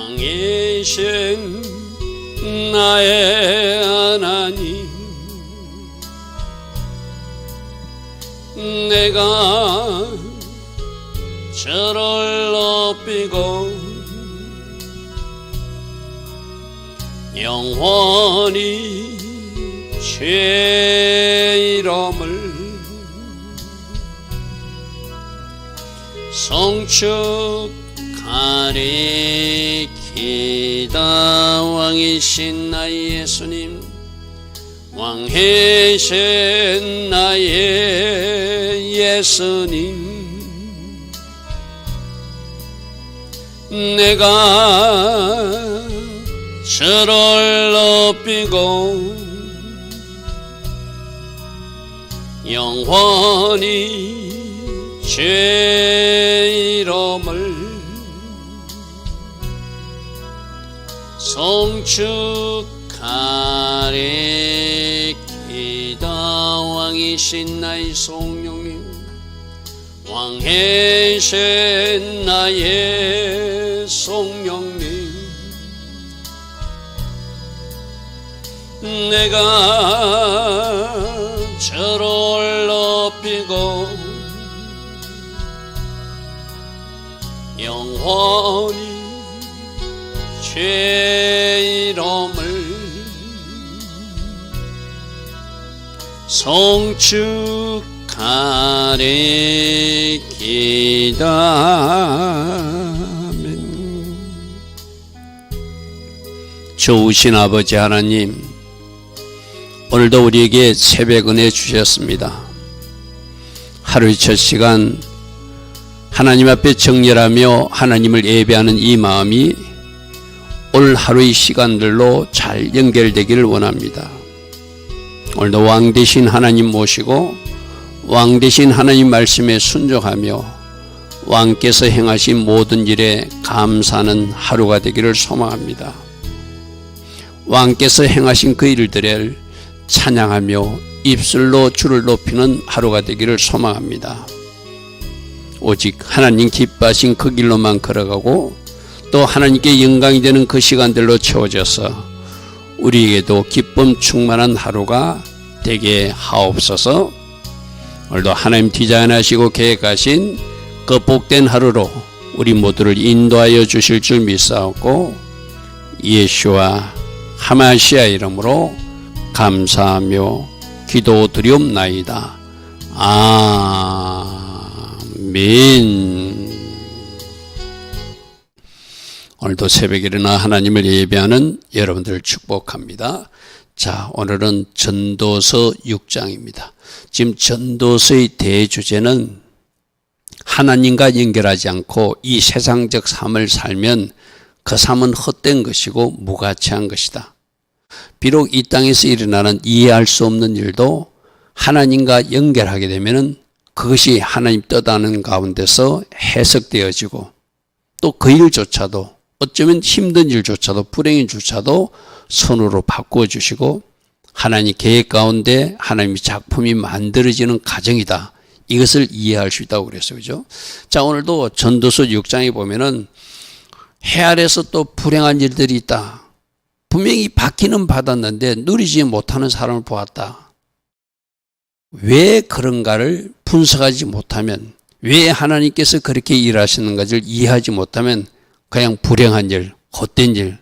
왕이신 나의 하나님, 내가 저를 높이고 영원히 주의 이름을 송축하리이다. 왕이신 나의 예수님, 왕이신 나의 예수님, 내가 주를 높이고 영원히 주의 이름을 송축하리이다. 왕이신 나의 성령님, 왕이신 나의 성령님, 내가 주를 높이고 영원히 주의 이름을 송축하리이다. 좋으신 아버지 하나님, 오늘도 우리에게 새벽 은혜 주셨습니다. 하루의 첫 시간 하나님 앞에 정렬하며 하나님을 예배하는 이 마음이 오늘 하루의 시간들로 잘 연결되기를 원합니다. 오늘도 왕 되신 하나님 모시고 왕 되신 하나님 말씀에 순종하며 왕께서 행하신 모든 일에 감사하는 하루가 되기를 소망합니다. 왕께서 행하신 그 일들을 찬양하며 입술로 주를 높이는 하루가 되기를 소망합니다. 오직 하나님 기뻐하신 그 길로만 걸어가고 또 하나님께 영광이 되는 그 시간들로 채워져서 우리에게도 기쁨 충만한 하루가 되게 하옵소서. 오늘도 하나님 디자인하시고 계획하신 그 복된 하루로 우리 모두를 인도하여 주실 줄 믿사옵고 예수와 하마시아 이름으로 감사하며 기도드리옵나이다. 아멘. 오늘도 새벽에 일어나 하나님을 예배하는 여러분들을 축복합니다. 자, 오늘은 전도서 6장입니다. 지금 전도서의 대주제는 하나님과 연결하지 않고 이 세상적 삶을 살면 그 삶은 헛된 것이고 무가치한 것이다. 비록 이 땅에서 일어나는 이해할 수 없는 일도 하나님과 연결하게 되면 그것이 하나님 뜻하는 가운데서 해석되어지고 또 그 일조차도 어쩌면 힘든 일조차도 불행인조차도 선으로 바꾸어 주시고 하나님 계획 가운데 하나님의 작품이 만들어지는 과정이다. 이것을 이해할 수 있다고 그랬어요. 그죠? 자, 오늘도 전도서 6장에 보면은 해 아래서 또 불행한 일들이 있다. 분명히 받기는 받았는데 누리지 못하는 사람을 보았다. 왜 그런가를 분석하지 못하면, 왜 하나님께서 그렇게 일하시는가를 이해하지 못하면 그냥 불행한 일, 헛된 일,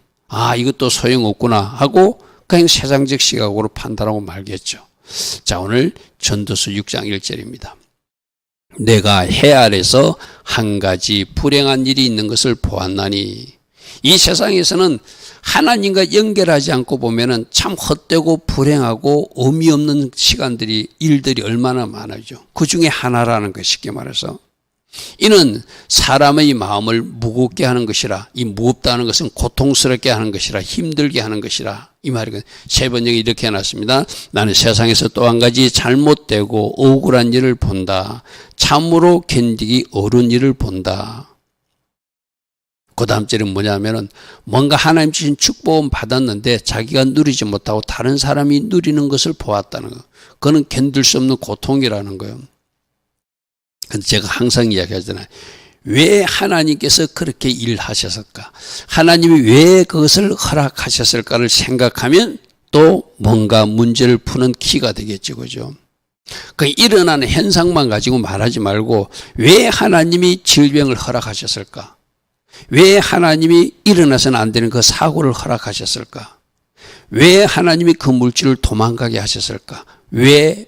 이것도 소용없구나 하고 그냥 세상적 시각으로 판단하고 말겠죠. 자, 오늘 전도서 6장 1절입니다. 내가 해 아래서 한 가지 불행한 일이 있는 것을 보았나니. 이 세상에서는 하나님과 연결하지 않고 보면은 참 헛되고 불행하고 의미 없는 시간들이, 일들이 얼마나 많아죠. 그 중에 하나라는 것, 쉽게 말해서. 이는 사람의 마음을 무겁게 하는 것이라. 이 무겁다는 것은 고통스럽게 하는 것이라, 힘들게 하는 것이라. 이 말이거든요. 세 번역이 이렇게 해놨습니다. 나는 세상에서 또 한 가지 잘못되고 억울한 일을 본다. 참으로 견디기 어려운 일을 본다. 그 다음 절은 뭐냐면은 뭔가 하나님 주신 축복은 받았는데 자기가 누리지 못하고 다른 사람이 누리는 것을 보았다는 거. 그거는 견딜 수 없는 고통이라는 거예요. 근데 제가 항상 이야기하잖아요. 왜 하나님께서 그렇게 일하셨을까? 하나님이 왜 그것을 허락하셨을까를 생각하면 또 뭔가 문제를 푸는 키가 되겠죠. 그죠? 그 일어나는 현상만 가지고 말하지 말고 왜 하나님이 질병을 허락하셨을까? 왜 하나님이 일어나서는 안 되는 그 사고를 허락하셨을까? 왜 하나님이 그 물질을 도망가게 하셨을까? 왜?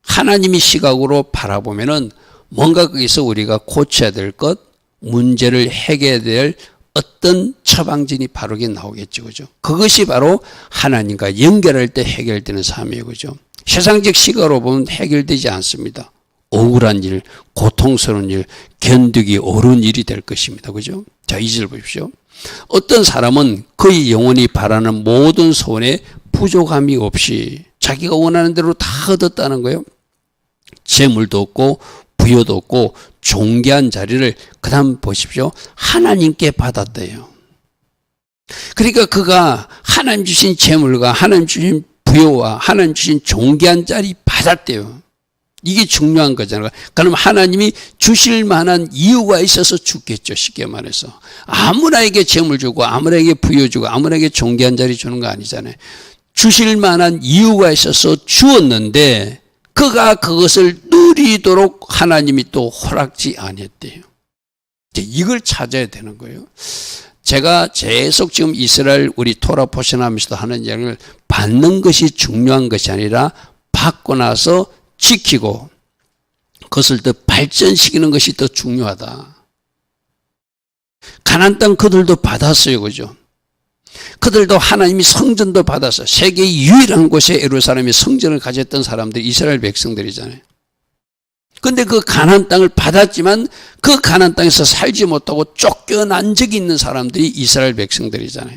하나님이 시각으로 바라보면은 뭔가 거기서 우리가 고쳐야 될 것, 문제를 해결해야 될 어떤 처방전이 바로 나오겠죠. 그죠? 그것이 바로 하나님과 연결할 때 해결되는 삶이에요. 그죠? 세상적 시각으로 보면 해결되지 않습니다. 억울한 일, 고통스러운 일, 견디기 어려운 일이 될 것입니다. 그죠? 자, 2절 보십시오. 어떤 사람은 그의 영혼이 바라는 모든 소원에 부족함이 없이 자기가 원하는 대로 다 얻었다는 거예요. 재물도 없고 부여도 없고 존귀한 자리를 그 다음 보십시오. 하나님께 받았대요. 그러니까 그가 하나님 주신 재물과 하나님 주신 부여와 하나님 주신 존귀한 자리 받았대요. 이게 중요한 거잖아요. 그럼 하나님이 주실 만한 이유가 있어서 주겠죠. 쉽게 말해서. 아무나에게 재물 주고 아무나에게 부여 주고 아무나에게 존귀한 자리 주는 거 아니잖아요. 주실 만한 이유가 있어서 주었는데 그가 그것을 누리도록 하나님이 또 허락지 아니었대요. 이걸 찾아야 되는 거예요. 제가 계속 지금 이스라엘 우리 토라 포션하면서도 하는 이야기를 받는 것이 중요한 것이 아니라 받고 나서 지키고 그것을 더 발전시키는 것이 더 중요하다. 가나안 땅 그들도 받았어요. 그죠? 그들도 하나님이 성전도 받았어요. 세계 유일한 곳에 예루살렘이 성전을 가졌던 사람들이 이스라엘 백성들이잖아요. 근데 그 가나안 땅을 받았지만 그 가나안 땅에서 살지 못하고 쫓겨난 적이 있는 사람들이 이스라엘 백성들이잖아요.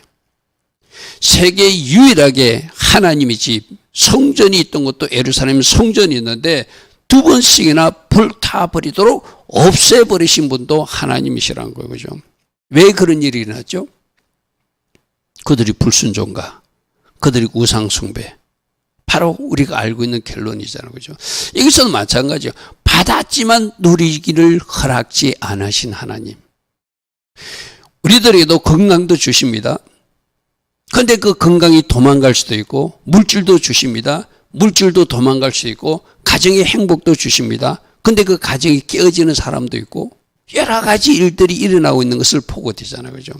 세계 유일하게 하나님의 집 성전이 있던 것도 예루살렘 성전이 있는데 두 번씩이나 불타버리도록 없애버리신 분도 하나님이시라는 거예요. 그죠? 왜 그런 일이 일어났죠? 그들이 불순종가, 그들이 우상숭배. 바로 우리가 알고 있는 결론이잖아요. 그죠? 여기서도 마찬가지예요. 받았지만 누리기를 허락지 않으신 하나님. 우리들에게도 건강도 주십니다. 그런데 그 건강이 도망갈 수도 있고 물질도 주십니다. 물질도 도망갈 수 있고 가정의 행복도 주십니다. 그런데 그 가정이 깨어지는 사람도 있고 여러 가지 일들이 일어나고 있는 것을 보고 되잖아요. 그죠?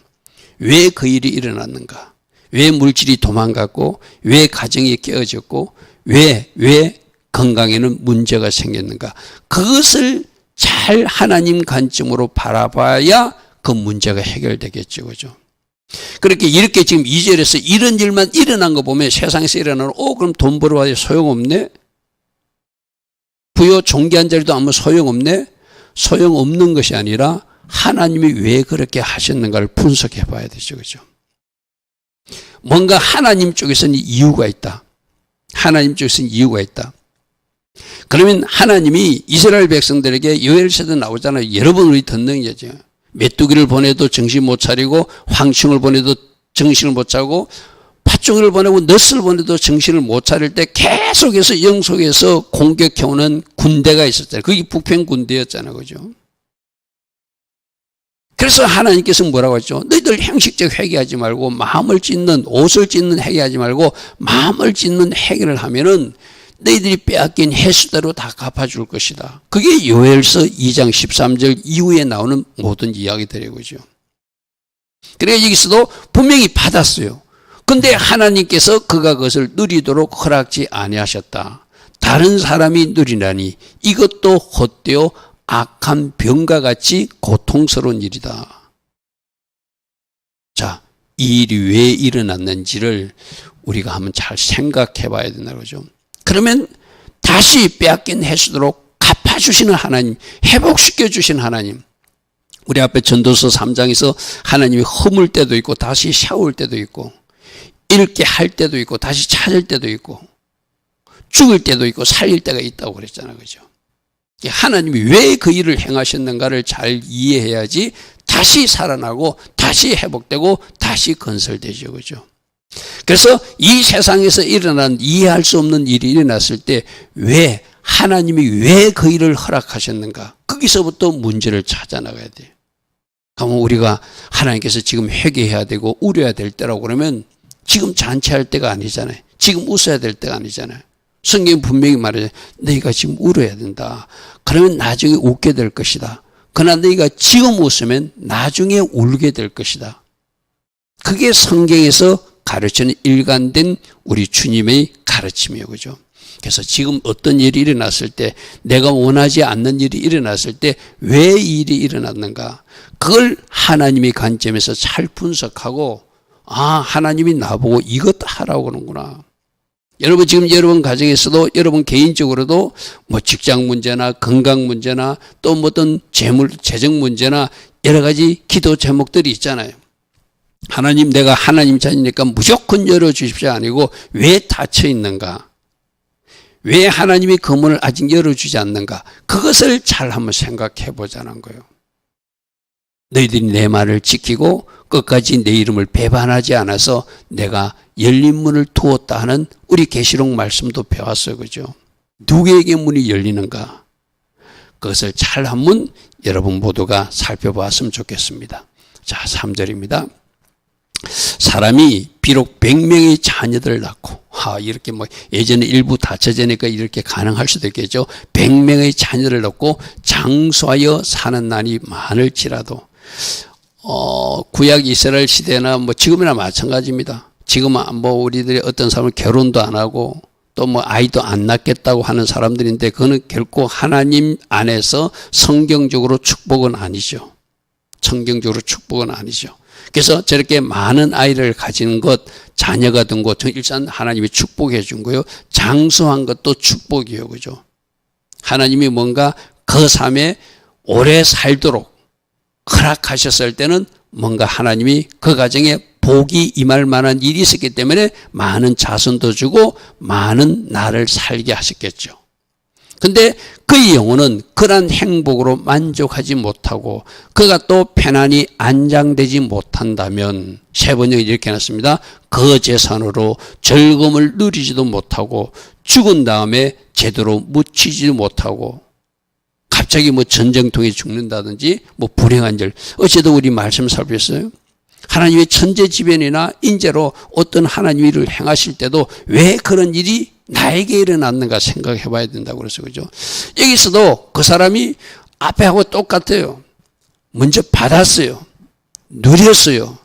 왜 그 일이 일어났는가? 왜 물질이 도망갔고 왜 가정이 깨어졌고 왜 건강에는 문제가 생겼는가? 그것을 잘 하나님 관점으로 바라봐야 그 문제가 해결되겠죠. 그죠? 그렇게 이렇게 지금 2절에서 이런 일만 일어난 거 보면 세상에서 일어나는 그럼 돈 벌어봐야 소용없네? 부여 존귀한 자리도 아무 소용없네? 소용없는 것이 아니라 하나님이 왜 그렇게 하셨는가를 분석해 봐야 되죠. 그죠? 뭔가 하나님 쪽에서는 이유가 있다. 하나님 쪽에서는 이유가 있다. 그러면 하나님이 이스라엘 백성들에게 요엘서도 나오잖아요. 여러 번 우리 듣는 거죠. 메뚜기를 보내도 정신 못 차리고 황충을 보내도 정신을 못 차고 팥종이를 보내고 넛을 보내도 정신을 못 차릴 때 계속해서 영속에서 공격해오는 군대가 있었잖아요. 그게 북편 군대였잖아요. 그죠? 그래서 하나님께서 뭐라고 했죠? 너희들 형식적 회개하지 말고 마음을 찢는 옷을 찢는 회개하지 말고 마음을 찢는 회개를 하면은 너희들이 빼앗긴 횟수대로 다 갚아줄 것이다. 그게 요엘서 2장 13절 이후에 나오는 모든 이야기들이에요. 그죠? 그러니까 여기서도 분명히 받았어요. 근데 하나님께서 그가 그것을 누리도록 허락지 아니하셨다. 다른 사람이 누리나니 이것도 헛되어 악한 병과 같이 고통스러운 일이다. 자, 이 일이 왜 일어났는지를 우리가 한번 잘 생각해 봐야 된다는 거죠. 그러면 다시 빼앗긴 횟수도록 갚아주시는 하나님, 회복시켜 주신 하나님. 우리 앞에 전도서 3장에서 하나님이 허물 때도 있고 다시 세울 때도 있고 잃게 할 때도 있고 다시 찾을 때도 있고 죽을 때도 있고 살릴 때가 있다고 그랬잖아요. 그죠? 하나님이 왜 그 일을 행하셨는가를 잘 이해해야지 다시 살아나고 다시 회복되고 다시 건설되죠. 그죠? 그래서 이 세상에서 일어난 이해할 수 없는 일이 일어났을 때 왜 하나님이 왜 그 일을 허락하셨는가? 거기서부터 문제를 찾아 나가야 돼요. 그러면 우리가 하나님께서 지금 회개해야 되고 울어야 될 때라고 그러면 지금 잔치할 때가 아니잖아요. 지금 웃어야 될 때가 아니잖아요. 성경이 분명히 말해요. 너희가 지금 울어야 된다. 그러면 나중에 웃게 될 것이다. 그러나 너희가 지금 웃으면 나중에 울게 될 것이다. 그게 성경에서 가르치는 일관된 우리 주님의 가르침이에요. 그죠? 그래서 지금 어떤 일이 일어났을 때, 내가 원하지 않는 일이 일어났을 때 왜 이 일이 일어났는가? 그걸 하나님의 관점에서 잘 분석하고, 하나님이 나보고 이것 하라고 그러는구나. 여러분 지금 여러분 가정에서도 여러분 개인적으로도 뭐 직장 문제나 건강 문제나 또 뭐 어떤 재정 문제나 여러 가지 기도 제목들이 있잖아요. 하나님, 내가 하나님 자녀니까 무조건 열어주십시오 아니고 왜 닫혀 있는가? 왜 하나님이 그 문을 아직 열어주지 않는가? 그것을 잘 한번 생각해 보자는 거예요. 너희들이 내 말을 지키고 끝까지 내 이름을 배반하지 않아서 내가 열린 문을 두었다 하는 우리 계시록 말씀도 배웠어요. 그죠? 누구에게 문이 열리는가? 그것을 잘 한번 여러분 모두가 살펴보았으면 좋겠습니다. 자, 3절입니다. 사람이 비록 100명의 자녀들을 낳고, 이렇게 뭐 예전에 일부 다쳐지니까 이렇게 가능할 수도 있겠죠. 100명의 자녀를 낳고 장수하여 사는 날이 많을지라도, 구약 이스라엘 시대나 뭐 지금이나 마찬가지입니다. 지금은 뭐 우리들이 어떤 사람은 결혼도 안 하고 또 뭐 아이도 안 낳겠다고 하는 사람들인데 그거는 결코 하나님 안에서 성경적으로 축복은 아니죠. 성경적으로 축복은 아니죠. 그래서 저렇게 많은 아이를 가지는 것, 자녀가 된 것, 일단 하나님이 축복해 준 거예요. 장수한 것도 축복이에요. 그죠? 하나님이 뭔가 그 삶에 오래 살도록 허락하셨을 때는 뭔가 하나님이 그 가정에 복이 임할 만한 일이 있었기 때문에 많은 자손도 주고 많은 날을 살게 하셨겠죠. 근데 그의 영혼은 그러한 행복으로 만족하지 못하고 그가 또 편안히 안장되지 못한다면 세 번역에 이렇게 해놨습니다. 그 재산으로 즐거움을 누리지도 못하고 죽은 다음에 제대로 묻히지도 못하고 갑자기 뭐 전쟁통에 죽는다든지 뭐 불행한 일, 어제도 우리 말씀 살폈어요. 하나님의 천재지변이나 인재로 어떤 하나님의 일을 행하실 때도 왜 그런 일이 나에게 일어났는가 생각해 봐야 된다고 그래서 그죠. 여기서도 그 사람이 앞에 하고 똑같아요. 먼저 받았어요. 누렸어요.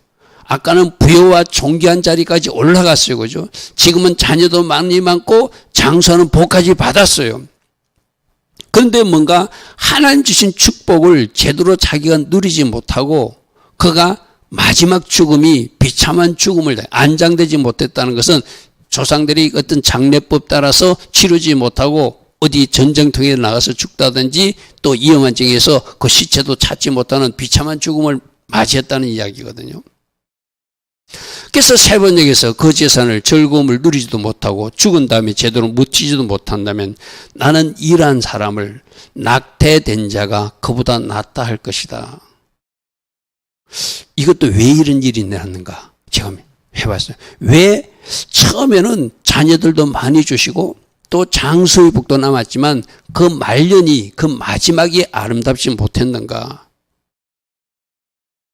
아까는 부여와 존귀한 자리까지 올라갔어요. 그죠. 지금은 자녀도 많이 많고 장수하는 복까지 받았어요. 그런데 뭔가 하나님 주신 축복을 제대로 자기가 누리지 못하고 그가 마지막 죽음이 비참한 죽음을 안장되지 못했다는 것은 조상들이 어떤 장례법 따라서 치르지 못하고 어디 전쟁통에 나가서 죽다든지 또 위험한 지역에서 그 시체도 찾지 못하는 비참한 죽음을 맞이했다는 이야기거든요. 그래서 세 번역에서 그 재산을 즐거움을 누리지도 못하고 죽은 다음에 제대로 묻히지도 못한다면 나는 이러한 사람을 낙태된 자가 그보다 낫다 할 것이다. 이것도 왜 이런 일이 일어났는가 제가 해봤어요. 왜 처음에는 자녀들도 많이 주시고 또 장수의 복도 남았지만 그 말년이 그 마지막이 아름답지 못했는가.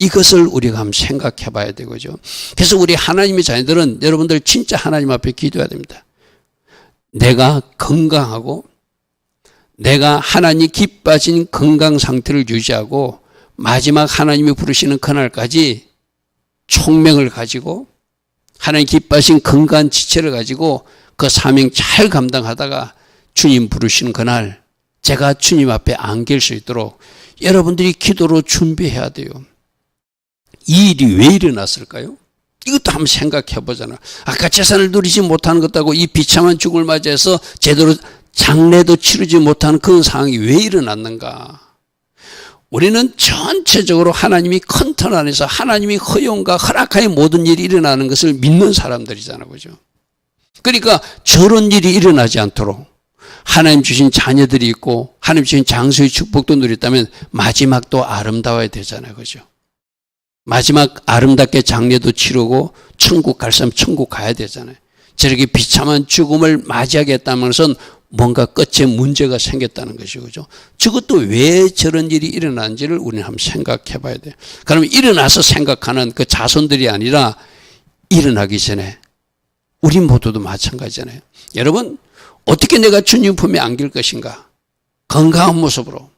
이것을 우리가 한번 생각해 봐야 되고죠. 그래서 우리 하나님의 자녀들은 여러분들 진짜 하나님 앞에 기도해야 됩니다. 내가 건강하고 내가 하나님 기뻐하신 건강 상태를 유지하고 마지막 하나님이 부르시는 그날까지 총명을 가지고 하나님 기뻐하신 건강한 지체를 가지고 그 사명 잘 감당하다가 주님 부르시는 그날 제가 주님 앞에 안길 수 있도록 여러분들이 기도로 준비해야 돼요. 이 일이 왜 일어났을까요? 이것도 한번 생각해 보잖아. 아까 재산을 누리지 못하는 것하고 이 비참한 죽음을 맞이해서 제대로 장례도 치르지 못하는 그런 상황이 왜 일어났는가? 우리는 전체적으로 하나님이 큰 틀 안에서 하나님이 허용과 허락하에 모든 일이 일어나는 것을 믿는 사람들이잖아요. 그죠? 그러니까 저런 일이 일어나지 않도록 하나님 주신 자녀들이 있고 하나님 주신 장수의 축복도 누렸다면 마지막도 아름다워야 되잖아요. 그죠? 마지막 아름답게 장례도 치르고 천국 갈 사람 천국 가야 되잖아요. 저렇게 비참한 죽음을 맞이하겠다는 것은 뭔가 끝에 문제가 생겼다는 것이죠. 그죠? 저것도 왜 저런 일이 일어난지를 우리는 한번 생각해 봐야 돼요. 그러면 일어나서 생각하는 그 자손들이 아니라 일어나기 전에 우리 모두도 마찬가지잖아요. 여러분, 어떻게 내가 주님 품에 안길 것인가? 건강한 모습으로.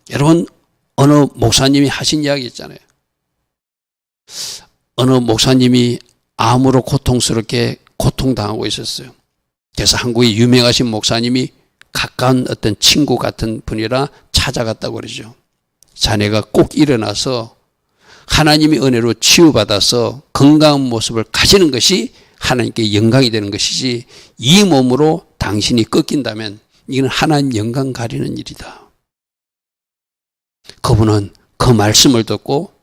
여러분, 어느 목사님이 하신 이야기 있잖아요. 어느 목사님이 암으로 고통스럽게 고통당하고 있었어요. 그래서 한국의 유명하신 목사님이 가까운 어떤 친구 같은 분이라 찾아갔다고 그러죠. 자네가 꼭 일어나서 하나님의 은혜로 치유받아서 건강한 모습을 가지는 것이 하나님께 영광이 되는 것이지, 이 몸으로 당신이 꺾인다면 이건 하나님 영광 가리는 일이다. 그분은 그 말씀을 듣고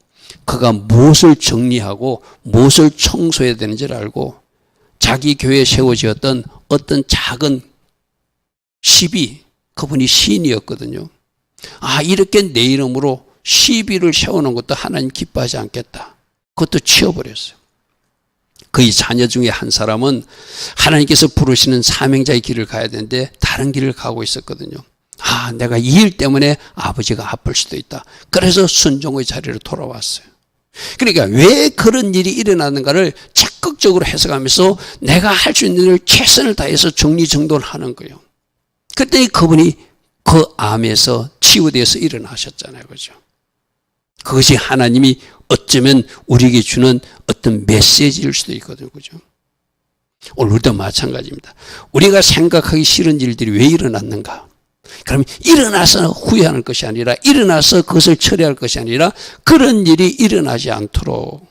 그가 무엇을 정리하고 무엇을 청소해야 되는지를 알고 자기 교회에 세워지었던 어떤 작은 시비, 그분이 시인이었거든요. 아, 이렇게 내 이름으로 시비를 세우는 것도 하나님 기뻐하지 않겠다. 그것도 치워버렸어요. 그의 자녀 중에 한 사람은 하나님께서 부르시는 사명자의 길을 가야 되는데 다른 길을 가고 있었거든요. 아, 내가 이 일 때문에 아버지가 아플 수도 있다. 그래서 순종의 자리로 돌아왔어요. 그러니까 왜 그런 일이 일어나는가를 적극적으로 해석하면서 내가 할 수 있는 일을 최선을 다해서 정리정돈을 하는 거예요. 그랬더니 그분이 그 암에서 치유되어서 일어나셨잖아요. 그죠? 그것이 하나님이 어쩌면 우리에게 주는 어떤 메시지일 수도 있거든요. 그죠? 오늘도 마찬가지입니다. 우리가 생각하기 싫은 일들이 왜 일어났는가? 그럼 일어나서 후회하는 것이 아니라, 일어나서 그것을 처리할 것이 아니라 그런 일이 일어나지 않도록,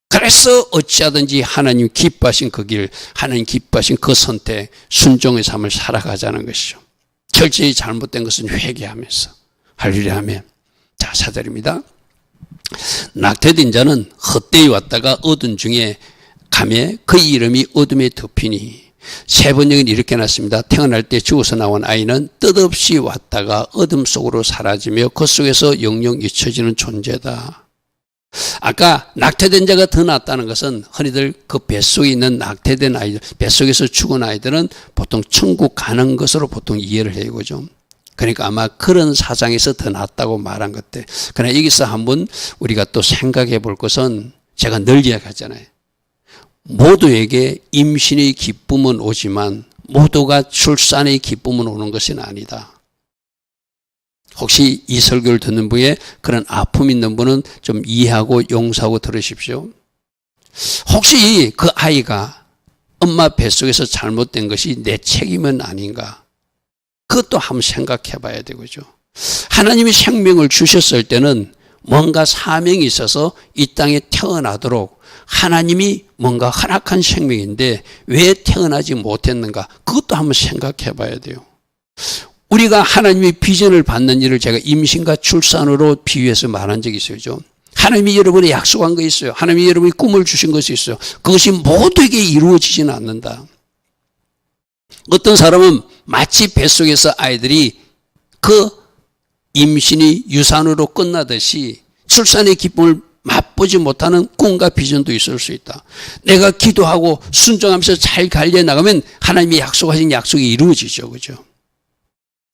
그래서 어찌하든지 하나님 기뻐하신 그 길, 하나님 기뻐하신 그 선택, 순종의 삶을 살아가자는 것이죠. 철저히 잘못된 것은 회개하면서. 할렐루야 하면. 자, 4절입니다. 낙태된 자는 헛되이 왔다가 어둠 중에 가매 그 이름이 어둠에 덮이니. 세 번역은 이렇게 놨습니다. 태어날 때 죽어서 나온 아이는 뜻없이 왔다가 어둠 속으로 사라지며 그 속에서 영영 잊혀지는 존재다. 아까 낙태된 자가 더 낫다는 것은 흔히들 그 뱃속에 있는 낙태된 아이들, 뱃속에서 죽은 아이들은 보통 천국 가는 것으로 보통 이해를 해요. 그죠? 그러니까 아마 그런 사상에서 더 낫다고 말한 것들. 그러나 여기서 한번 우리가 또 생각해 볼 것은, 제가 늘 이야기하잖아요. 모두에게 임신의 기쁨은 오지만 모두가 출산의 기쁨은 오는 것은 아니다. 혹시 이 설교를 듣는 분에 그런 아픔 있는 분은 좀 이해하고 용서하고 들으십시오. 혹시 그 아이가 엄마 뱃속에서 잘못된 것이 내 책임은 아닌가? 그것도 한번 생각해 봐야 되겠죠. 하나님이 생명을 주셨을 때는 뭔가 사명이 있어서 이 땅에 태어나도록 하나님이 뭔가 허락한 생명인데 왜 태어나지 못했는가? 그것도 한번 생각해 봐야 돼요. 우리가 하나님의 비전을 받는 일을 제가 임신과 출산으로 비유해서 말한 적이 있어요. 하나님이 여러분에 약속한 거 있어요. 하나님이 여러분이 꿈을 주신 것이 있어요. 그것이 모두에게 이루어지지는 않는다. 어떤 사람은 마치 뱃속에서 아이들이 그 임신이 유산으로 끝나듯이 출산의 기쁨을 맛보지 못하는 꿈과 비전도 있을 수 있다. 내가 기도하고 순종하면서 잘 관리해나가면 하나님이 약속하신 약속이 이루어지죠. 그죠?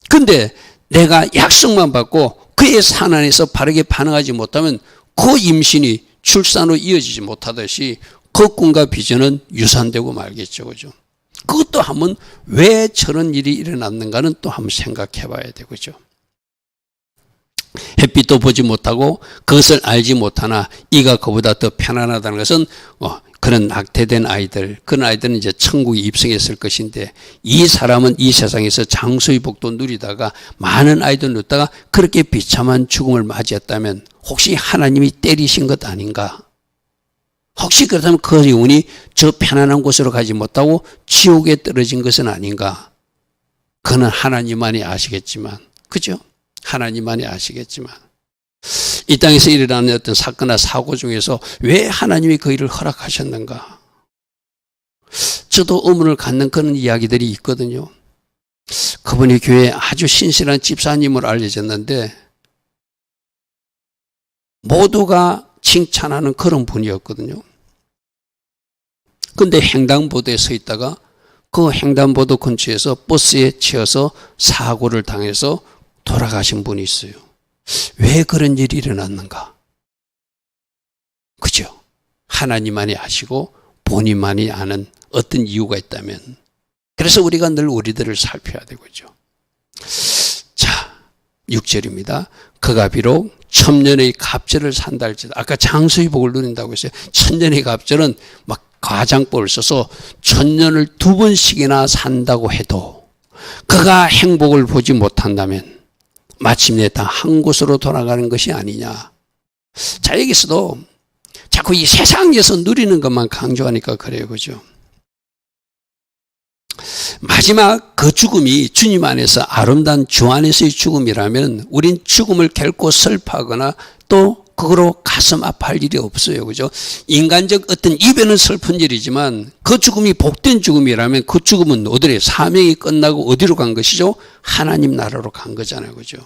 근데 내가 약속만 받고 그의 산 안에서 바르게 반응하지 못하면 그 임신이 출산으로 이어지지 못하듯이 그 꿈과 비전은 유산되고 말겠죠. 그죠? 그것도 한번 왜 저런 일이 일어났는가는 또 한번 생각해 봐야 되죠. 햇빛도 보지 못하고 그것을 알지 못하나 이가 그보다 더 편안하다는 것은 그런 낙태된 아이들, 그런 아이들은 이제 천국에 입성했을 것인데, 이 사람은 이 세상에서 장수의 복도 누리다가 많은 아이들 누리다가 그렇게 비참한 죽음을 맞이했다면 혹시 하나님이 때리신 것 아닌가? 혹시 그렇다면 그 영혼이 저 편안한 곳으로 가지 못하고 지옥에 떨어진 것은 아닌가? 그는 하나님만이 아시겠지만, 그죠? 하나님만이 아시겠지만, 이 땅에서 일어나는 어떤 사건이나 사고 중에서 왜 하나님이 그 일을 허락하셨는가? 저도 의문을 갖는 그런 이야기들이 있거든요. 그분이 교회에 아주 신실한 집사님으로 알려졌는데 모두가 칭찬하는 그런 분이었거든요. 근데 횡단보도에 서 있다가 그 횡단보도 근처에서 버스에 치여서 사고를 당해서 돌아가신 분이 있어요. 왜 그런 일이 일어났는가? 그죠? 하나님만이 아시고 본인만이 아는 어떤 이유가 있다면, 그래서 우리가 늘 우리들을 살펴야 되고죠. 자, 6절입니다. 그가 비록 천년의 갑절을 산다 할지라도, 아까 장수의 복을 누린다고 했어요. 천년의 갑절은 막 과장법을 써서 천년을 2번씩이나 산다고 해도 그가 행복을 보지 못한다면 마침내 다 한 곳으로 돌아가는 것이 아니냐. 자, 여기서도 자꾸 이 세상에서 누리는 것만 강조하니까 그래요. 그죠? 마지막 그 죽음이 주님 안에서 아름다운 주 안에서의 죽음이라면 우린 죽음을 결코 슬퍼하거나 또 그거로 가슴 아파할 일이 없어요. 그죠? 인간적 어떤 입에는 슬픈 일이지만 그 죽음이 복된 죽음이라면 그 죽음은 어디래? 사명이 끝나고 어디로 간 것이죠? 하나님 나라로 간 거잖아요. 그죠?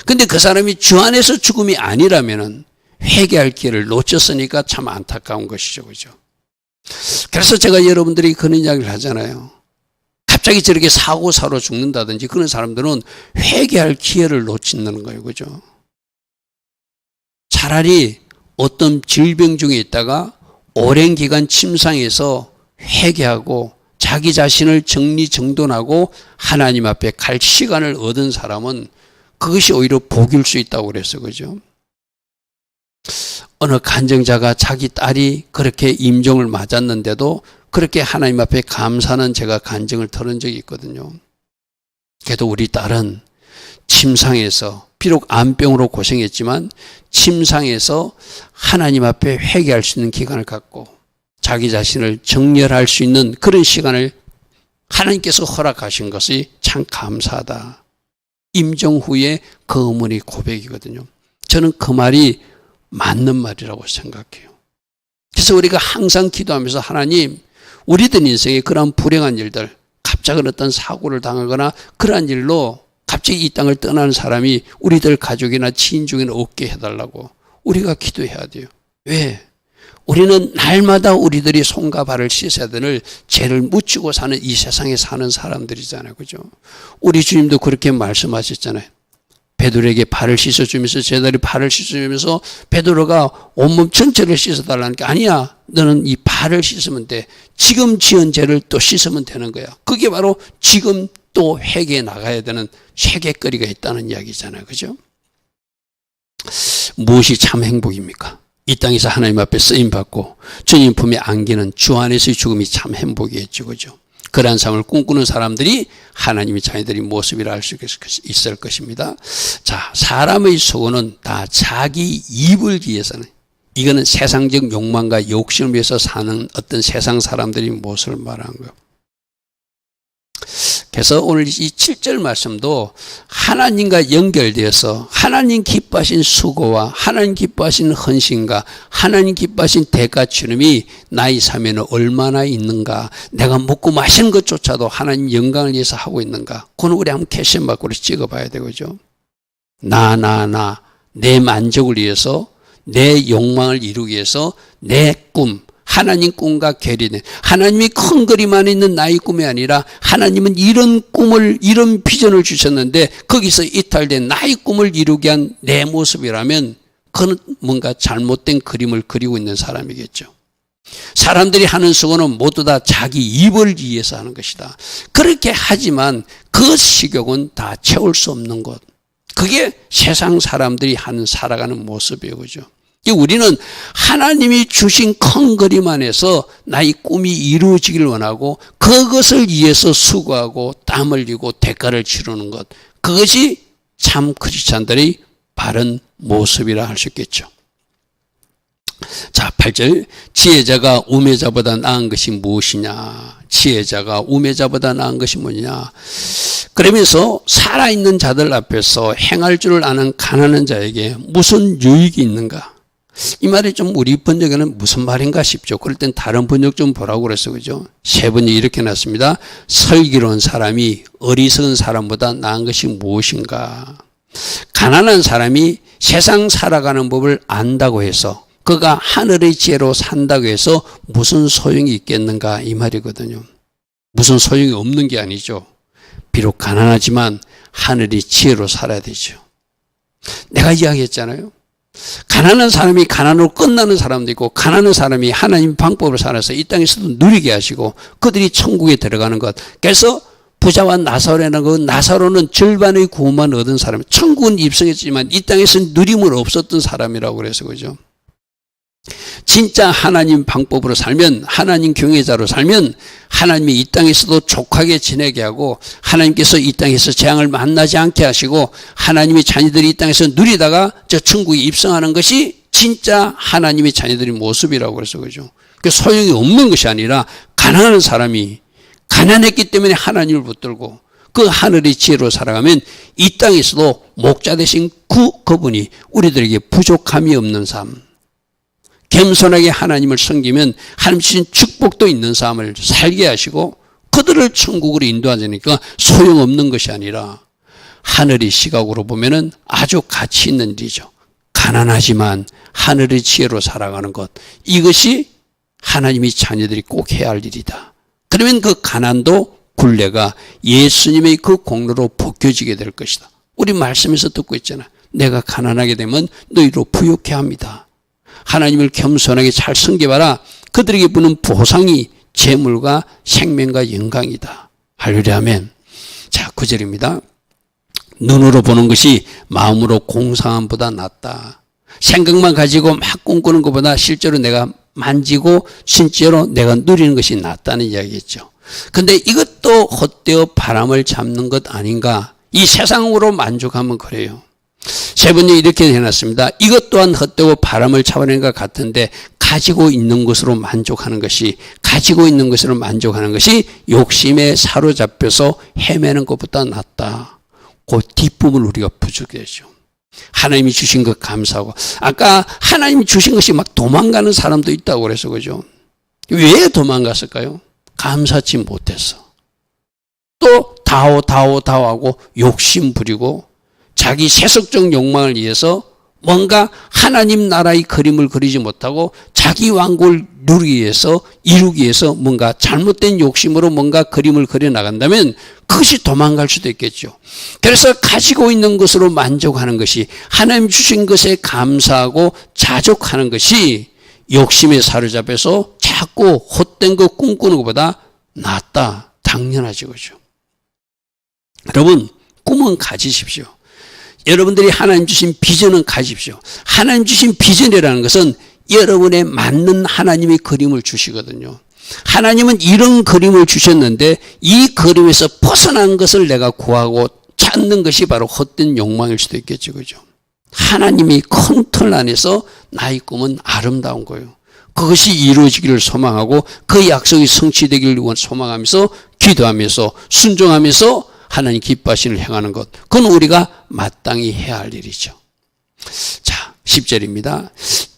근데 그 사람이 주 안에서 죽음이 아니라면은 회개할 기회를 놓쳤으니까 참 안타까운 것이죠. 그죠? 그래서 제가 여러분들이 그런 이야기를 하잖아요. 갑자기 저렇게 사고사로 죽는다든지 그런 사람들은 회개할 기회를 놓치는 거예요. 그죠? 차라리 어떤 질병 중에 있다가 오랜 기간 침상에서 회개하고 자기 자신을 정리정돈하고 하나님 앞에 갈 시간을 얻은 사람은 그것이 오히려 복일 수 있다고 그랬어요. 그죠? 어느 간증자가 자기 딸이 그렇게 임종을 맞았는데도 그렇게 하나님 앞에 감사하는 제가 간증을 들은 적이 있거든요. 그래도 우리 딸은 침상에서 비록 암병으로 고생했지만 침상에서 하나님 앞에 회개할 수 있는 기간을 갖고 자기 자신을 정렬할 수 있는 그런 시간을 하나님께서 허락하신 것이 참 감사하다. 임종 후에 그 어머니 고백이거든요. 저는 그 말이 맞는 말이라고 생각해요. 그래서 우리가 항상 기도하면서 하나님, 우리들 인생에 그러한 불행한 일들, 갑자기 어떤 사고를 당하거나 그러한 일로 갑자기 이 땅을 떠나는 사람이 우리들 가족이나 지인 중에는 없게 해달라고 우리가 기도해야 돼요. 왜? 우리는 날마다 우리들이 손과 발을 씻어야 되는 죄를 묻히고 사는 이 세상에 사는 사람들이잖아요. 그죠? 우리 주님도 그렇게 말씀하셨잖아요. 베드로에게 발을 씻어주면서 제자들이 발을 씻어주면서 베드로가 온몸 전체를 씻어달라니까 아니야. 너는 이 발을 씻으면 돼. 지금 지은 죄를 또 씻으면 되는 거야. 그게 바로 지금 또 회개에 나가야 되는 회개거리가 있다는 이야기잖아요. 그죠? 무엇이 참 행복입니까? 이 땅에서 하나님 앞에 쓰임받고 주님 품에 안기는 주 안에서의 죽음이 참 행복이겠죠. 그죠? 그러한 삶을 꿈꾸는 사람들이 하나님의 자녀들의 모습이라 할 수 있을 것입니다. 자, 사람의 소원은 다 자기 입을 위해서는, 이거는 세상적 욕망과 욕심을 위해서 사는 어떤 세상 사람들의 모습을 말하는 거예요. 그래서 오늘 이 7절 말씀도 하나님과 연결되어서 하나님 기뻐하신 수고와 하나님 기뻐하신 헌신과 하나님 기뻐하신 대가 치름이 나의 삶에는 얼마나 있는가, 내가 먹고 마시는 것조차도 하나님 영광을 위해서 하고 있는가, 그건 우리 한번 캐션 밖으로 찍어봐야 되겠죠. 내 만족을 위해서, 내 욕망을 이루기 위해서 내 꿈, 하나님 꿈과 괴리된, 하나님이 큰 그림 안에 있는 나의 꿈이 아니라 하나님은 이런 꿈을, 이런 비전을 주셨는데 거기서 이탈된 나의 꿈을 이루게 한 내 모습이라면 그건 뭔가 잘못된 그림을 그리고 있는 사람이겠죠. 사람들이 하는 수고는 모두 다 자기 입을 위해서 하는 것이다. 그렇게 하지만 그 식욕은 다 채울 수 없는 것. 그게 세상 사람들이 하는 살아가는 모습이에요. 그죠? 우리는 하나님이 주신 큰 그림 안에서 나의 꿈이 이루어지길 원하고 그것을 위해서 수고하고 땀 흘리고 대가를 치르는 것, 그것이 참 크리스찬들의 바른 모습이라 할 수 있겠죠. 자, 8절. 지혜자가 우매자보다 나은 것이 무엇이냐? 지혜자가 우매자보다 나은 것이 뭐냐? 그러면서 살아있는 자들 앞에서 행할 줄을 아는 가난한 자에게 무슨 유익이 있는가? 이 말이 좀 우리 번역에는 무슨 말인가 싶죠. 그럴 땐 다른 번역 좀 보라고 그랬어. 그죠? 세 번이 이렇게 났습니다. 슬기로운 사람이 어리석은 사람보다 나은 것이 무엇인가? 가난한 사람이 세상 살아가는 법을 안다고 해서 그가 하늘의 지혜로 산다고 해서 무슨 소용이 있겠는가 이 말이거든요. 무슨 소용이 없는 게 아니죠. 비록 가난하지만 하늘의 지혜로 살아야 되죠. 내가 이야기했잖아요. 가난한 사람이 가난으로 끝나는 사람도 있고 가난한 사람이 하나님 방법으로 살아서 이 땅에서도 누리게 하시고 그들이 천국에 들어가는 것. 그래서 부자와 나사로라는 그 나사로는 절반의 구원만 얻은 사람, 천국은 입성했지만 이 땅에서 누림을 없었던 사람이라고 그래서 그죠. 진짜 하나님 방법으로 살면, 하나님 경외자로 살면 하나님이 이 땅에서도 족하게 지내게 하고 하나님께서 이 땅에서 재앙을 만나지 않게 하시고 하나님의 자녀들이 이 땅에서 누리다가 저 천국에 입성하는 것이 진짜 하나님의 자녀들의 모습이라고 그래서 그죠. 그 소용이 없는 것이 아니라 가난한 사람이 가난했기 때문에 하나님을 붙들고 그 하늘의 지혜로 살아가면 이 땅에서도 목자 되신 그분이 우리들에게 부족함이 없는 삶, 겸손하게 하나님을 섬기면 하나님 주신 축복도 있는 삶을 살게 하시고 그들을 천국으로 인도하자니까 소용없는 것이 아니라 하늘의 시각으로 보면은 아주 가치 있는 일이죠. 가난하지만 하늘의 지혜로 살아가는 것, 이것이 하나님의 자녀들이 꼭 해야 할 일이다. 그러면 그 가난도 굴레가 예수님의 그 공로로 벗겨지게 될 것이다. 우리 말씀에서 듣고 있잖아. 내가 가난하게 되면 너희로 부욕해 합니다. 하나님을 겸손하게 잘 섬겨봐라. 그들에게 부는 보상이 재물과 생명과 영광이다. 할렐루야 아멘. 자, 9절입니다. 눈으로 보는 것이 마음으로 공상함보다 낫다. 생각만 가지고 막 꿈꾸는 것보다 실제로 내가 만지고 실제로 내가 누리는 것이 낫다는 이야기겠죠. 근데 이것도 헛되어 바람을 잡는 것 아닌가? 이 세상으로 만족하면 그래요. 세 번째 이렇게 해놨습니다. 이것 또한 헛되고 바람을 잡아내는 것 같은데 가지고 있는 것으로 만족하는 것이 욕심에 사로잡혀서 헤매는 것보다 낫다. 그 뒷부분을 우리가 부족해야죠. 하나님이 주신 것 감사하고 아까 하나님이 주신 것이 막 도망가는 사람도 있다고 그래서 그죠. 왜 도망갔을까요? 감사치 못해서. 또 다오하고 욕심 부리고 자기 세속적 욕망을 위해서 뭔가 하나님 나라의 그림을 그리지 못하고 자기 왕국을 이루기 위해서 뭔가 잘못된 욕심으로 뭔가 그림을 그려 나간다면 그것이 도망갈 수도 있겠죠. 그래서 가지고 있는 것으로 만족하는 것이 하나님 주신 것에 감사하고 자족하는 것이 욕심에 사로잡혀서 자꾸 헛된 거 꿈꾸는 것보다 낫다. 당연하죠. 그죠? 여러분, 꿈은 가지십시오. 여러분들이 하나님 주신 비전은 가지십시오. 하나님 주신 비전이라는 것은 여러분에 맞는 하나님의 그림을 주시거든요. 하나님은 이런 그림을 주셨는데 이 그림에서 벗어난 것을 내가 구하고 찾는 것이 바로 헛된 욕망일 수도 있겠죠. 그죠? 하나님이 큰 틀 안에서 나의 꿈은 아름다운 거예요. 그것이 이루어지기를 소망하고 그 약속이 성취되기를 소망하면서 기도하면서 순종하면서 하나님 기뻐하시는 행하는 것, 그건 우리가 마땅히 해야 할 일이죠. 자, 10절입니다.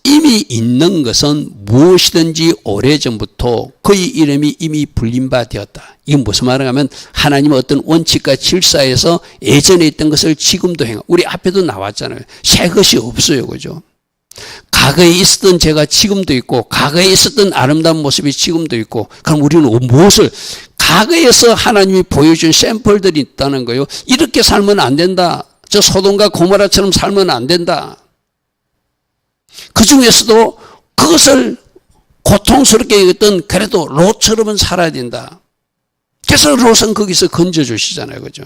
이미 있는 것은 무엇이든지 오래전부터 그의 이름이 이미 불린 바 되었다. 이건 무슨 말을 하면 하나님은 어떤 원칙과 질서에서 예전에 있던 것을 지금도 행하고, 우리 앞에도 나왔잖아요. 새 것이 없어요. 그죠? 과거에 있었던 죄가 지금도 있고 과거에 있었던 아름다운 모습이 지금도 있고, 그럼 우리는 무엇을, 과거에서 하나님이 보여준 샘플들이 있다는 거예요. 이렇게 살면 안 된다. 저 소돔과 고모라처럼 살면 안 된다. 그 중에서도 그것을 고통스럽게 여겼던 그래도 롯처럼은 살아야 된다. 그래서 롯은 거기서 건져주시잖아요. 그죠?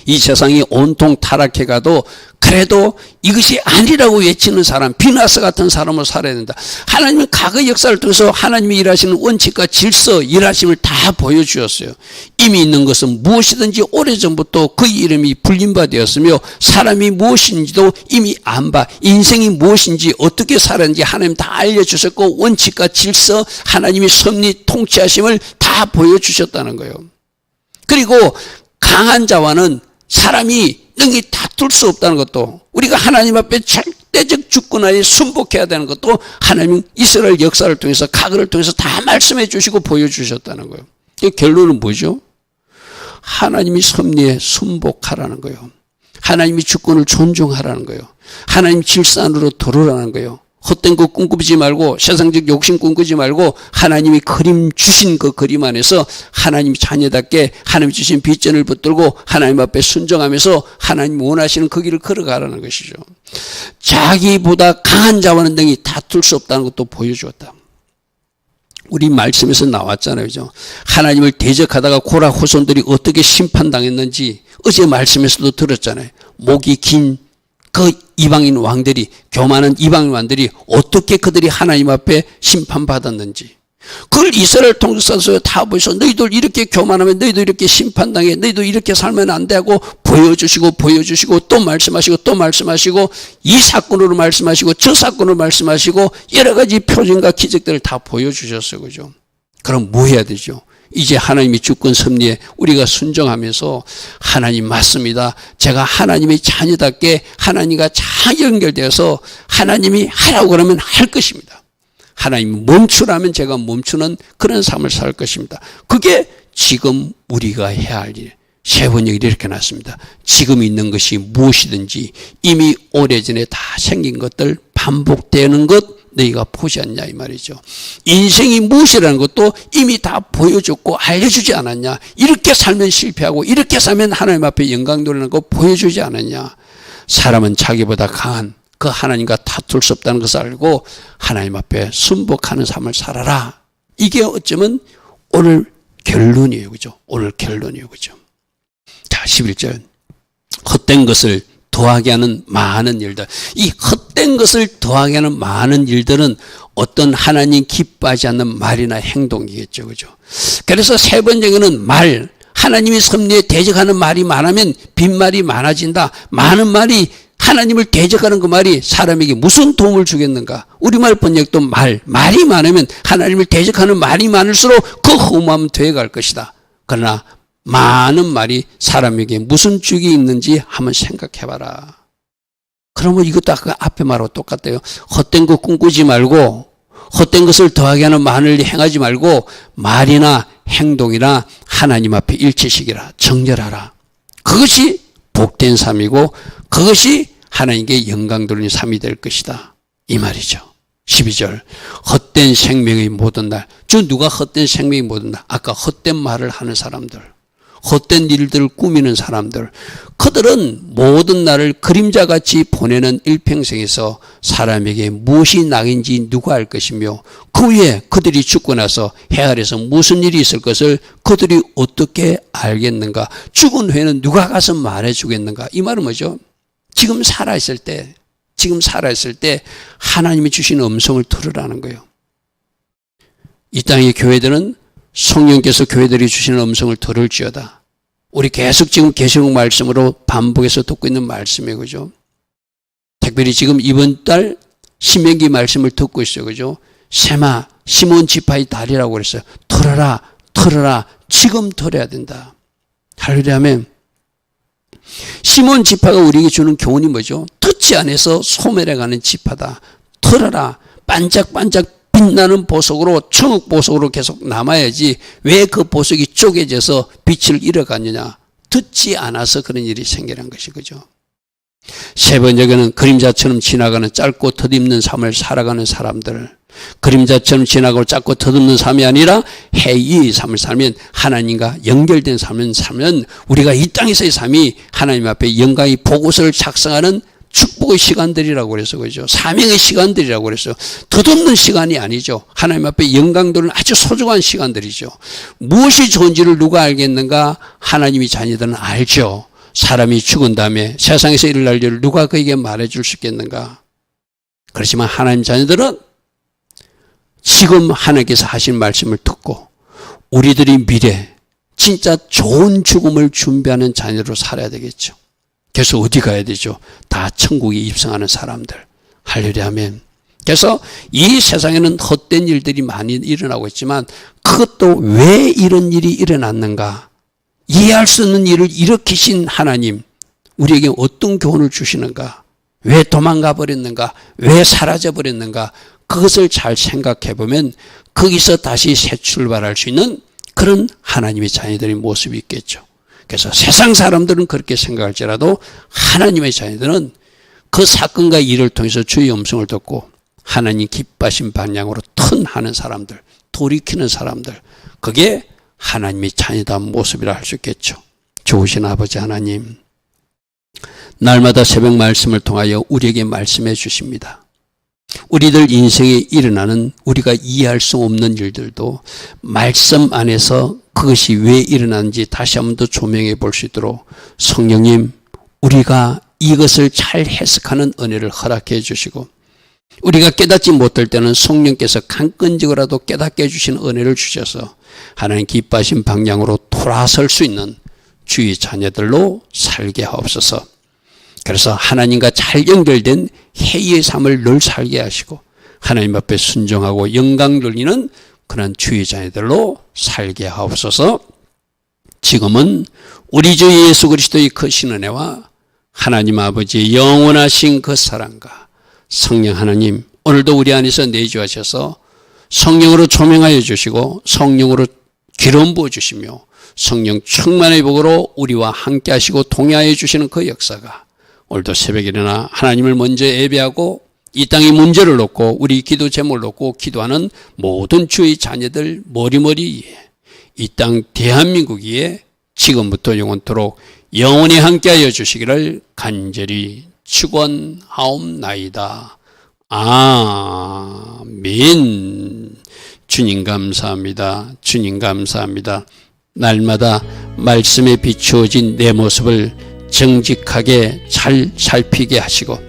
이 세상이 온통 타락해가도 그래도 이것이 아니라고 외치는 사람, 비나스 같은 사람으로 살아야 된다. 하나님은 과거 역사를 통해서 하나님이 일하시는 원칙과 질서, 일하심을 다 보여주었어요. 이미 있는 것은 무엇이든지 오래전부터 그 이름이 불린 바 되었으며 사람이 무엇인지도 이미 안 봐. 인생이 무엇인지 어떻게 살았는지 하나님 다 알려주셨고 원칙과 질서, 하나님의 섭리 통치하심을 다 보여주셨다는 거예요. 그리고 강한 자와는 사람이 능히 다툴 수 없다는 것도, 우리가 하나님 앞에 절대적 주권하에 순복해야 되는 것도 하나님 이스라엘 역사를 통해서 과거를 통해서 다 말씀해 주시고 보여주셨다는 거예요. 그 결론은 뭐죠? 하나님이 섭리에 순복하라는 거예요. 하나님이 주권을 존중하라는 거예요. 하나님 질서 안으로 들어오라는 거예요. 헛된 거 꿈꾸지 말고 세상적 욕심 꿈꾸지 말고 하나님이 그림 주신 그 그림 안에서 하나님 자녀답게 하나님 주신 빗전을 붙들고 하나님 앞에 순종하면서 하나님 원하시는 그 길을 걸어가라는 것이죠. 자기보다 강한 자와는 능히 다툴 수 없다는 것도 보여주었다. 우리 말씀에서 나왔잖아요. 그죠? 하나님을 대적하다가 고라 후손들이 어떻게 심판당했는지 어제 말씀에서도 들었잖아요. 목이 긴 그 이방인 왕들이, 교만한 이방인 왕들이 어떻게 그들이 하나님 앞에 심판받았는지. 그걸 이스라엘 통치사서에 다 보여서 너희들 이렇게 교만하면 너희들 이렇게 심판당해, 너희들 이렇게 살면 안 돼 하고 보여주시고 또 말씀하시고 이 사건으로 말씀하시고 저 사건으로 말씀하시고 여러 가지 표징과 기적들을 다 보여주셨어요. 그죠? 그럼 뭐 해야 되죠? 이제 하나님이 주권 섭리에 우리가 순종하면서 하나님 맞습니다. 제가 하나님의 자녀답게 하나님과 잘 연결되어서 하나님이 하라고 그러면 할 것입니다. 하나님 멈추라면 제가 멈추는 그런 삶을 살 것입니다. 그게 지금 우리가 해야 할 일. 세 번역이 이렇게 났습니다. 지금 있는 것이 무엇이든지 이미 오래전에 다 생긴 것들 반복되는 것 너희가 보지 않냐 이 말이죠. 인생이 무엇이라는 것도 이미 다 보여줬고 알려주지 않았냐. 이렇게 살면 실패하고 이렇게 살면 하나님 앞에 영광 돌리는 거 보여주지 않았냐. 사람은 자기보다 강한 그 하나님과 다툴 수 없다는 것을 알고 하나님 앞에 순복하는 삶을 살아라. 이게 어쩌면 오늘 결론이에요. 그죠? 오늘 결론이에요. 그죠? 자, 11절. 헛된 것을 더하게 하는 많은 일들. 이 헛된 것을 더하게 하는 많은 일들은 어떤 하나님 기뻐하지 않는 말이나 행동이겠죠. 그죠? 그래서 세 번째는 말. 하나님의 섭리에 대적하는 말이 많으면 빈말이 많아진다. 많은 말이 하나님을 대적하는 그 말이 사람에게 무슨 도움을 주겠는가? 우리말 번역도 말이 많으면 하나님을 대적하는 말이 많을수록 그 허무함은 되어갈 것이다. 그러나 많은 말이 사람에게 무슨 죽이 있는지 한번 생각해봐라. 그러면 이것도 아까 앞에 말하고 똑같아요. 헛된 거 꿈꾸지 말고 헛된 것을 더하게 하는 말을 행하지 말고 말이나 행동이나 하나님 앞에 일치시키라. 정결하라. 그것이 복된 삶이고 그것이 하나님께 영광 돌리는 삶이 될 것이다. 이 말이죠. 12절. 헛된 생명의 모든 날. 누가 헛된 생명의 모든 날? 아까 헛된 말을 하는 사람들. 헛된 일들을 꾸미는 사람들. 그들은 모든 날을 그림자같이 보내는 일평생에서 사람에게 무엇이 낙인지 누가 알 것이며 그 후에 그들이 죽고 나서 해 아래서 무슨 일이 있을 것을 그들이 어떻게 알겠는가? 죽은 후에는 누가 가서 말해 주겠는가? 이 말은 뭐죠? 지금 살아있을 때 하나님이 주신 음성을 들으라는 거예요. 이 땅의 교회들은 성령께서 교회들이 주시는 음성을 들을지어다. 우리 계속 지금 계시록 말씀으로 반복해서 듣고 있는 말씀이에요. 그죠? 특별히 지금 이번 달 신명기 말씀을 듣고 있어요. 그죠? 세마, 시몬 지파의 달이라고 그랬어요. 털어라. 지금 털어야 된다. 할렐루야 하면 시몬 지파가 우리에게 주는 교훈이 뭐죠? 터치 안에서 소멸해가는 지파다. 털어라. 반짝반짝 빛나는 보석으로 천국 보석으로 계속 남아야지 왜 그 보석이 쪼개져서 빛을 잃어가느냐. 듣지 않아서 그런 일이 생겨난 것이 그죠. 세 번째는 그림자처럼 지나가는 짧고 덧입는 삶을 살아가는 사람들. 그림자처럼 지나가고 짧고 덧입는 삶이 아니라 해의 삶을 살면 하나님과 연결된 삶을 살면 우리가 이 땅에서의 삶이 하나님 앞에 영광의 보고서를 작성하는 축복의 시간들이라고 그래서 그죠. 사명의 시간들이라고 그래서 덧없는 시간이 아니죠. 하나님 앞에 영광 돌리는 아주 소중한 시간들이죠. 무엇이 좋은지를 누가 알겠는가? 하나님의 자녀들은 알죠. 사람이 죽은 다음에 세상에서 일어날 일을 누가 그에게 말해줄 수 있겠는가? 그렇지만 하나님 자녀들은 지금 하나님께서 하신 말씀을 듣고 우리들이 미래 진짜 좋은 죽음을 준비하는 자녀로 살아야 되겠죠. 그래서 어디 가야 되죠? 다 천국에 입성하는 사람들. 할렐루야 아멘. 그래서 이 세상에는 헛된 일들이 많이 일어나고 있지만 그것도 왜 이런 일이 일어났는가? 이해할 수 없는 일을 일으키신 하나님 우리에게 어떤 교훈을 주시는가? 왜 도망가 버렸는가? 왜 사라져 버렸는가? 그것을 잘 생각해 보면 거기서 다시 새 출발할 수 있는 그런 하나님의 자녀들의 모습이 있겠죠. 그래서 세상 사람들은 그렇게 생각할지라도 하나님의 자녀들은 그 사건과 일을 통해서 주의 음성을 듣고 하나님 기뻐하신 방향으로 턴하는 사람들, 돌이키는 사람들, 그게 하나님의 자녀다운 모습이라 할 수 있겠죠. 좋으신 아버지 하나님, 날마다 새벽 말씀을 통하여 우리에게 말씀해 주십니다. 우리들 인생에 일어나는 우리가 이해할 수 없는 일들도 말씀 안에서 그것이 왜 일어나는지 다시 한 번 더 조명해 볼 수 있도록 성령님, 우리가 이것을 잘 해석하는 은혜를 허락해 주시고, 우리가 깨닫지 못할 때는 성령께서 강건적으로라도 깨닫게 해주신 은혜를 주셔서 하나님 기뻐하신 방향으로 돌아설 수 있는 주의 자녀들로 살게 하옵소서. 그래서 하나님과 잘 연결된 회의의 삶을 늘 살게 하시고 하나님 앞에 순종하고 영광 돌리는 그런 주의 자녀들로 살게 하옵소서. 지금은 우리 주 예수 그리스도의 크신 은혜와 하나님 아버지의 영원하신 그 사랑과 성령 하나님, 오늘도 우리 안에서 내주하셔서 성령으로 조명하여 주시고 성령으로 기름 부어 주시며 성령 충만의 복으로 우리와 함께 하시고 동행하여 주시는 그 역사가 오늘도 새벽에 일어나 하나님을 먼저 예배하고 이 땅의 문제를 놓고 우리 기도 제목을 놓고 기도하는 모든 주의 자녀들 머리머리 위에 이 땅 대한민국 위에 지금부터 영원토록 영원히 함께하여 주시기를 간절히 축원하옵나이다. 아멘. 주님 감사합니다. 주님 감사합니다. 날마다 말씀에 비추어진 내 모습을 정직하게 잘 살피게 하시고,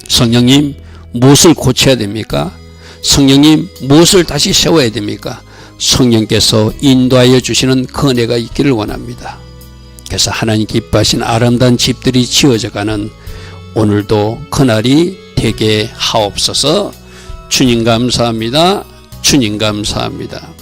성령님 무엇을 고쳐야 됩니까? 성령님 무엇을 다시 세워야 됩니까? 성령께서 인도하여 주시는 그 은혜가 있기를 원합니다. 그래서 하나님 기뻐하신 아름다운 집들이 지어져가는 오늘도 그날이 되게 하옵소서. 주님 감사합니다. 주님 감사합니다.